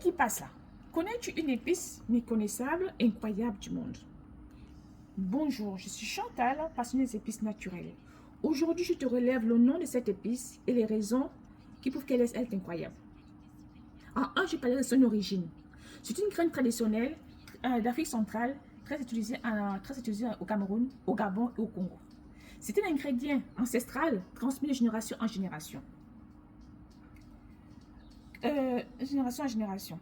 qui passe là? Connais-tu une épice méconnaissable, incroyable du monde? Bonjour, je suis Chantal, passionnée des épices naturelles. Aujourd'hui, je te relève le nom de cette épice et les raisons qui prouvent qu'elle est incroyable. En un, je parlerai de son origine. C'est une graine traditionnelle d'Afrique centrale, très utilisée au Cameroun, au Gabon et au Congo. C'est un ingrédient ancestral transmis de génération en génération. Génération en génération.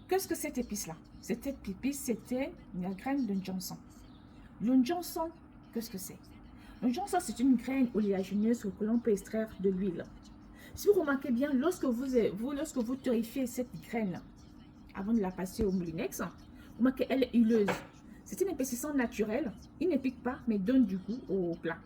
Qu'est-ce que cette épice-là? Cette épice, c'était la graine de Johnson. Le Johnson, qu'est-ce que c'est? Le Johnson, c'est une graine oléagineuse que l'on peut extraire de l'huile. Si vous remarquez bien, lorsque vous torréfiez cette graine avant de la passer au moulinex, vous remarquez qu'elle est huileuse. C'est une épaississant naturelle. Il ne pique pas, mais donne du goût au plat.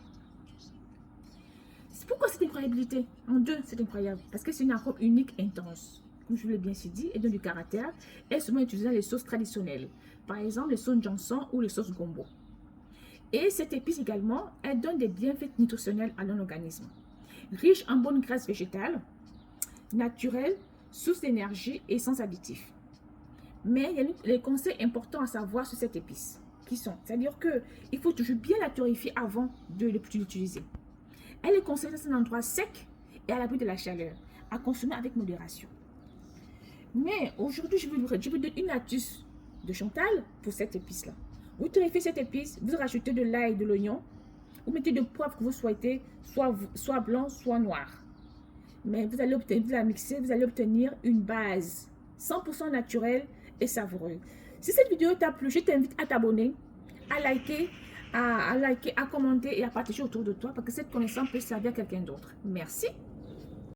Pourquoi cette incroyabilité? En deux, c'est incroyable. Parce que c'est une arôme unique, intense. Comme je vous l'ai bien dit, et donne du caractère. Elle est souvent utilisée dans les sauces traditionnelles. Par exemple, les sauces Johnson ou les sauces gombo. Et cette épice également, elle donne des bienfaits nutritionnels à l'organisme. Riche en bonnes graisses végétales, naturelles, source d'énergie et sans additifs. Mais il y a les conseils importants à savoir sur cette épice. Qui sont, c'est-à-dire qu'il faut toujours bien la torréfier avant de l'utiliser. Elle est conservée dans un endroit sec et à l'abri de la chaleur, à consommer avec modération. Mais aujourd'hui, je vous donne une astuce de Chantal pour cette épice-là. Vous torréfiez cette épice, vous rajoutez de l'ail et de l'oignon, vous mettez de poivre que vous souhaitez, soit blanc, soit noir. Mais vous allez la mixer, vous allez obtenir une base 100% naturelle et savoureuse. Si cette vidéo t'a plu, je t'invite à t'abonner, à liker, à commenter et à partager autour de toi parce que cette connaissance peut servir à quelqu'un d'autre. Merci.